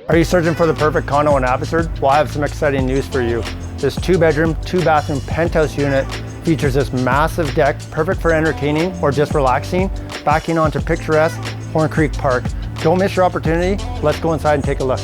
Are you searching for the perfect condo in Abbotsford? Well, I have some exciting news for you. This 2-bedroom, 2-bathroom penthouse unit features this massive deck, perfect for entertaining or just relaxing, backing onto picturesque Horn Creek Park. Don't miss your opportunity. Let's go inside and take a look.